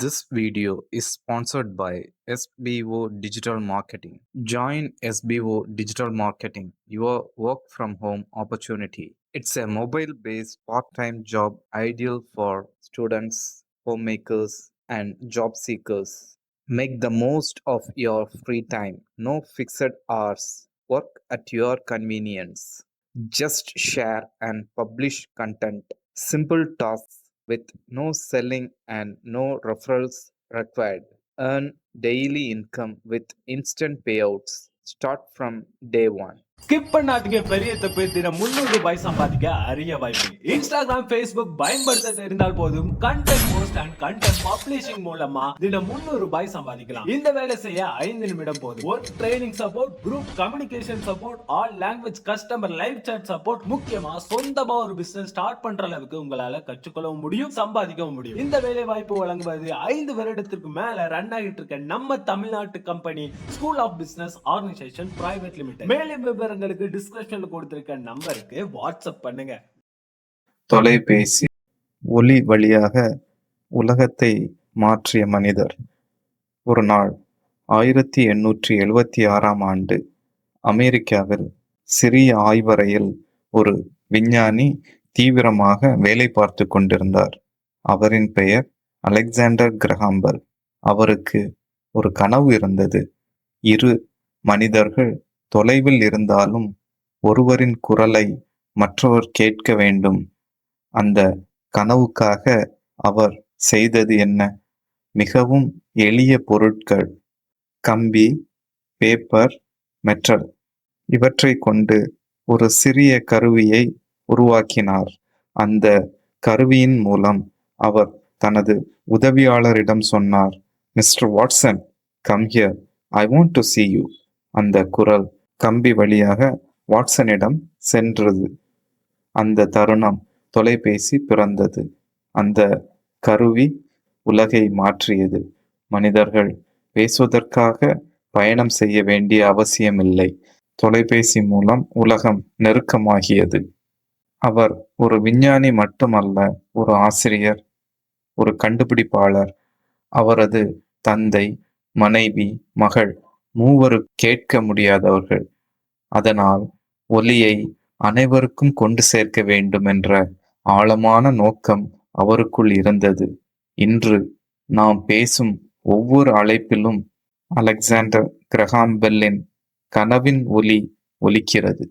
This video is sponsored by SBO Digital Marketing. Join SBO Digital Marketing, your work from home opportunity. It's a mobile based part time job ideal for students, homemakers, and job seekers. Make the most of your free time. No fixed hours. Work at your convenience. Just share and publish content. Simple tasks with no selling and no referrals required. Earn daily income with instant payouts. Start from day one. Skip பண்ணாதீங்க. பெரிய தப்பு. தினம் 300 ரூபாய் சம்பாதிக்க அரிய வாய்ப்பு. Instagram, Facebook பயன்படுத்த தெரிந்தால் போதும் content post and content publishing மூலமா தினம் 300 ரூபாய் சம்பாதிக்கலாம். இந்த வேலை செய்ய 5 நிமிடம் போதும். Work training support, group communication support, all language customer live chat support, முக்கியமா சொந்தமா ஒரு பிசினஸ் ஸ்டார்ட் பண்ற அளவுக்கு உங்களால கற்றுக்கொள்ளவும் முடியும், சம்பாதிக்கவும் முடியும். இந்த வேலை வாய்ப்பு வழங்குவது 5 வருடத்திற்கு மேல ரன் ஆகிட்டு இருக்க நம்ம தமிழ்நாட்டு company school of business organisation private limited. மேலும் விவரங்களுக்கு டிஸ்கிரிப்ஷன்ல கொடுத்திருக்க நம்பருக்கு வாட்ஸ்அப் பண்ணுங்க. தொலைபேசி ஒலி வழியாக உலகத்தை மாற்றிய மனிதர். ஒரு நாள் 1876ஆம் ஆண்டு அமெரிக்காவில் சிறிய ஆய்வறையில் ஒரு விஞ்ஞானி தீவிரமாக வேலை பார்த்து கொண்டிருந்தார். அவரின் பெயர் அலெக்சாண்டர் கிரஹாம் பெல். அவருக்கு ஒரு கனவு இருந்தது. இரு மனிதர்கள் தொலைவில் இருந்தாலும் ஒருவரின் குரலை மற்றவர் கேட்க வேண்டும். அந்த கனவுக்காக அவர் செய்தது என்ன? மிகவும் எளிய பொருட்கள், கம்பி, பேப்பர், மெட்டல், இவற்றை கொண்டு ஒரு சிறிய கருவியை உருவாக்கினார். அந்த கருவியின் மூலம் அவர் தனது உதவியாளரிடம் சொன்னார், mister Watson, come here, I want to see you. அந்த குரல் கம்பி வழியாக வாட்சனிடம் சென்றது. அந்த தருணம் தொலைபேசி பிறந்தது. அந்த கருவி உலகை மாற்றியது. மனிதர்கள் பேசுவதற்காக பயணம் செய்ய வேண்டிய அவசியமில்லை. தொலைபேசி மூலம் உலகம் நெருக்கமாகியது. அவர் ஒரு விஞ்ஞானி மட்டுமல்ல, ஒரு ஆசிரியர், ஒரு கண்டுபிடிப்பாளர். அவரது தந்தை, மனைவி, மகள் மூவரும் கேட்க முடியாதவர்கள். அதனால் ஒலியை அனைவருக்கும் கொண்டு சேர்க்க வேண்டும் என்ற ஆழமான நோக்கம் அவருக்குள் இருந்தது. இன்று நாம் பேசும் ஒவ்வொரு அழைப்பிலும் அலெக்சாண்டர் கிரஹாம் பெல்லின் கனவின் ஒலி ஒலிக்கிறது.